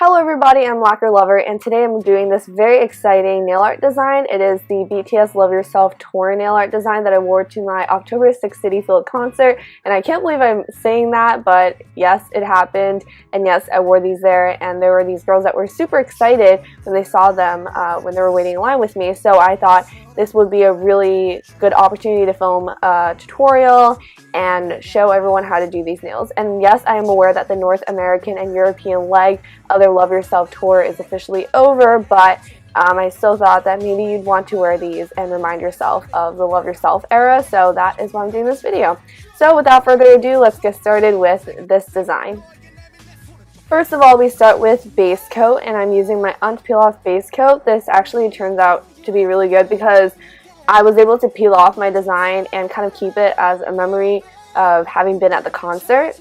Hello everybody, I'm Lacquer Lover, and today I'm doing this very exciting nail art design. It is the BTS Love Yourself tour nail art design that I wore to my October 6th Citi Field concert, and I can't believe I'm saying that, but yes, it happened, and yes, I wore these there, and there were these girls that were super excited when they saw them when they were waiting in line with me, so I thought this would be a really good opportunity to film a tutorial and show everyone how to do these nails. And yes, I am aware that the North American and European leg of their Love Yourself tour is officially over, but I still thought that maybe you'd want to wear these and remind yourself of the Love Yourself era, so that is why I'm doing this video. So without further ado, let's get started with this design. First of all, we start with base coat, and I'm using my unpeel off base coat. This actually turns out to be really good because I was able to peel off my design and kind of keep it as a memory of having been at the concert.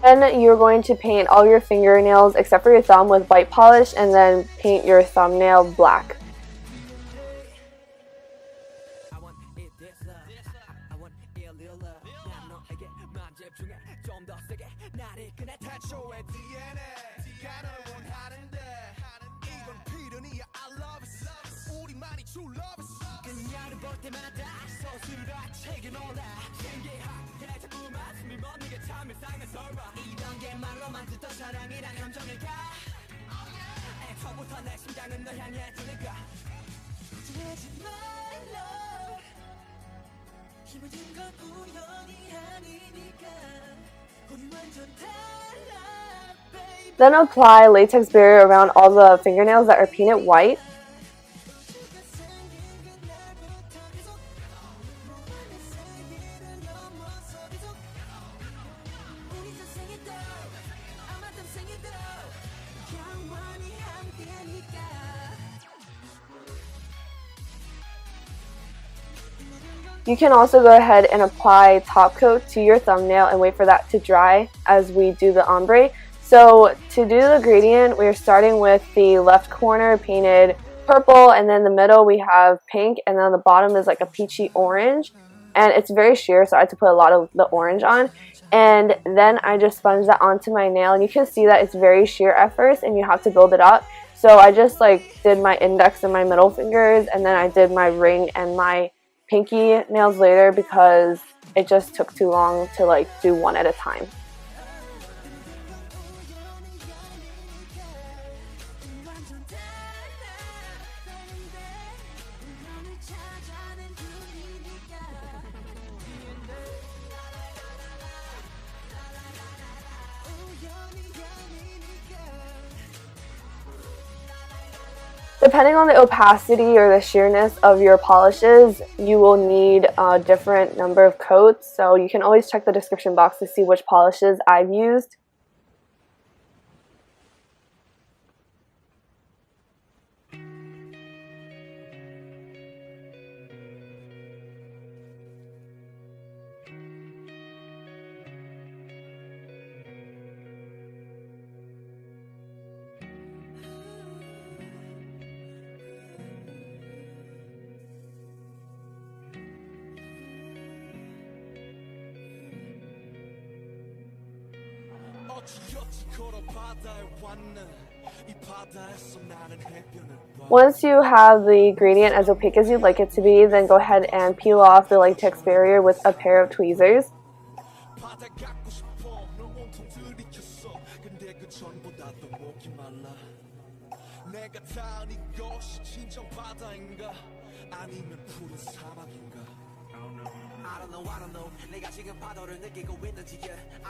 Then you're going to paint all your fingernails except for your thumb with white polish, and then paint your thumbnail black. Then apply latex barrier around all the fingernails that are painted white. You can also go ahead and apply top coat to your thumbnail and wait for that to dry as we do the ombre. So to do the gradient, we're starting with the left corner painted purple, and then the middle we have pink, and then the bottom is like a peachy orange. And it's very sheer, so I had to put a lot of the orange on. And then I just sponged that onto my nail, and you can see that it's very sheer at first and you have to build it up. So I just did my index and my middle fingers, and then I did my ring and my pinky nails later because it just took too long to do one at a time. Depending on the opacity or the sheerness of your polishes, you will need a different number of coats, so you can always check the description box to see which polishes I've used. Once you have the gradient as opaque as you'd like it to be, then go ahead and peel off the latex barrier with a pair of tweezers.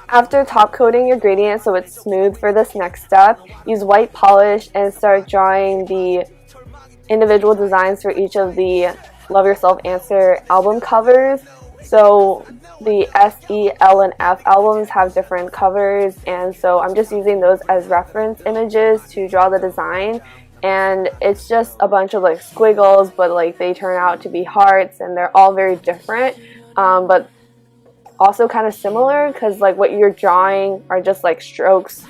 After top coating your gradient so it's smooth for this next step, use white polish and start drawing the individual designs for each of the Love Yourself Answer album covers. So the S, E, L, and F albums have different covers, and so I'm just using those as reference images to draw the design. and it's just a bunch of like squiggles, but like they turn out to be hearts, and they're all very different, but also kind of similar, because like what you're drawing are just like strokes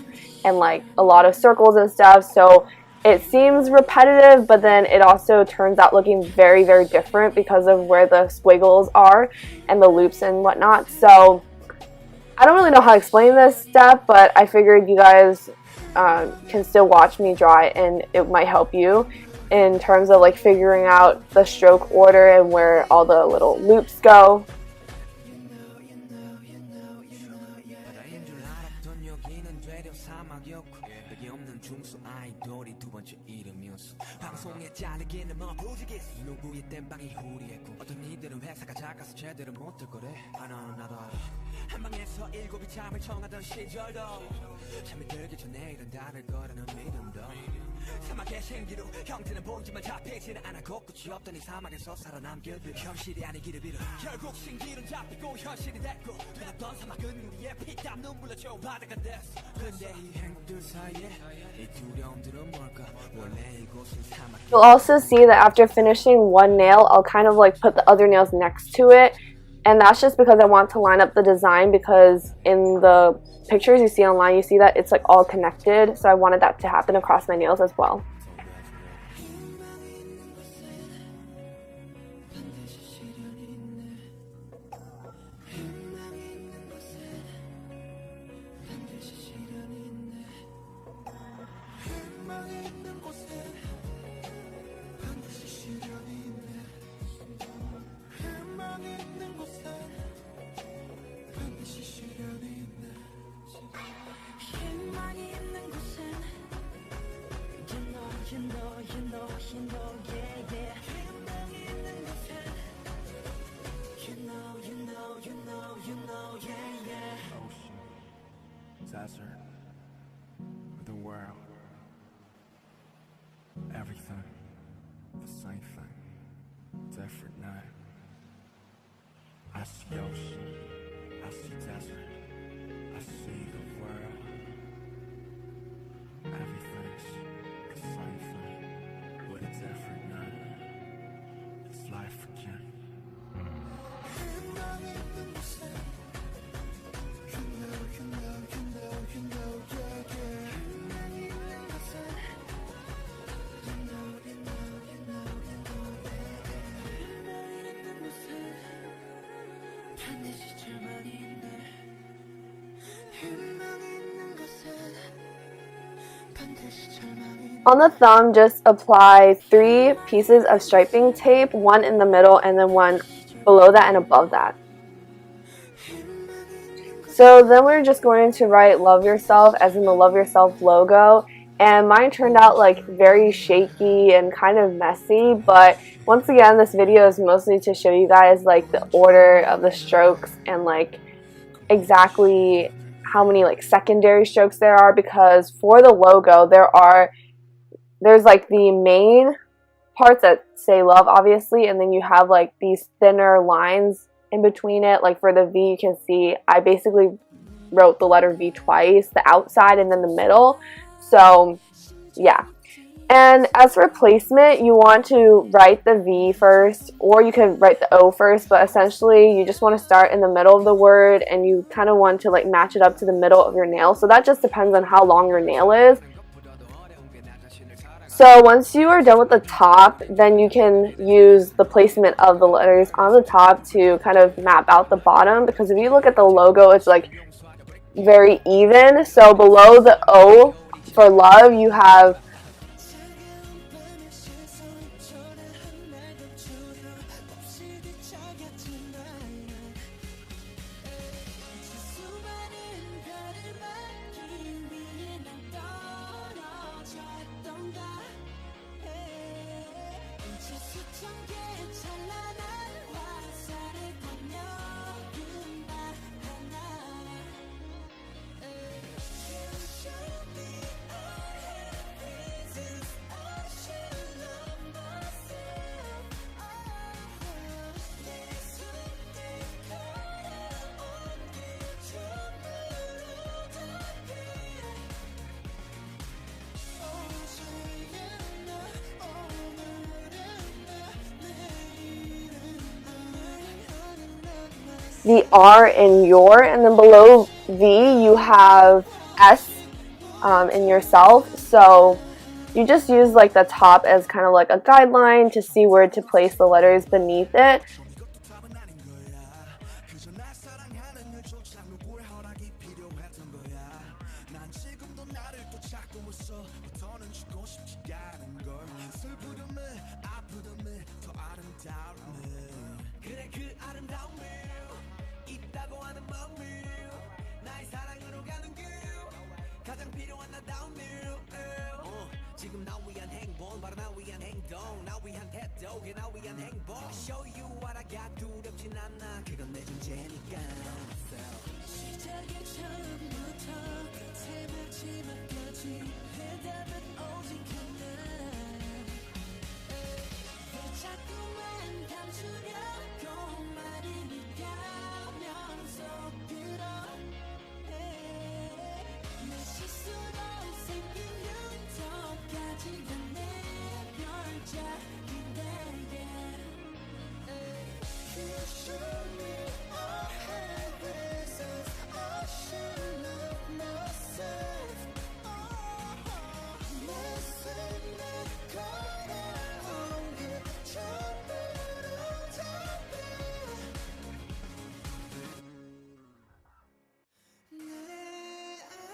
and like a lot of circles and stuff, so it seems repetitive, but then it also turns out looking very, very different because of where the squiggles are and the loops and whatnot. So I don't really know how to explain this step, but I figured you guys can still watch me draw it, and it might help you in terms of like figuring out the stroke order and where all the little loops go. You'll also see that after finishing one nail, I'll kind of like put the other nails next to it, and that's just because I want to line up the design, because in the pictures you see online, you see that it's like all connected, so I wanted that to happen across my nails as well. Desert, the world, everything, the same thing, different night. I see ocean, I see desert, I see the world. Everything's the same thing, with a different night. It's life again. On the thumb, just apply 3 pieces of striping tape, one in the middle and then one below that and above that. So then we're just going to write Love Yourself, as in the Love Yourself logo, and mine turned out like very shaky and kind of messy, but once again, this video is mostly to show you guys like the order of the strokes and like exactly how many like secondary strokes there are, because for the logo there's like the main parts that say love, obviously, and then you have like these thinner lines in between it. Like for the V, you can see I basically wrote the letter V twice, the outside and then the middle. So yeah. And as for placement, you want to write the V first, or you can write the O first, but essentially you just want to start in the middle of the word, and you kind of want to like match it up to the middle of your nail. So that just depends on how long your nail is. So once you are done with the top, then you can use the placement of the letters on the top to kind of map out the bottom, because if you look at the logo, it's like very even. So below the O for love, you have the R in your, and then below V you have S in yourself. So you just use like the top as kind of like a guideline to see where to place the letters beneath it.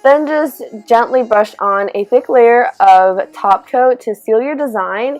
Then just gently brush on a thick layer of top coat to seal your design.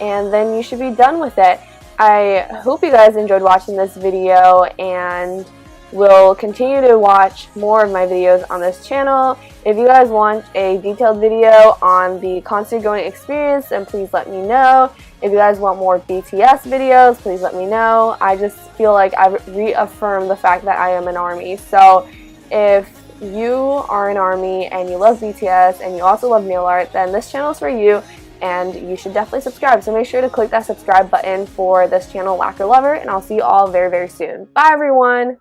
And then you should be done with it. I hope you guys enjoyed watching this video and will continue to watch more of my videos on this channel. If you guys want a detailed video on the concert going experience, then please let me know. If you guys want more BTS videos, please let me know. I just feel like I've reaffirmed the fact that I am an ARMY. So if you are an ARMY and you love BTS and you also love nail art, then this channel is for you and you should definitely subscribe. So make sure to click that subscribe button for this channel, Lacquer Lover, and I'll see you all very, very soon. Bye everyone!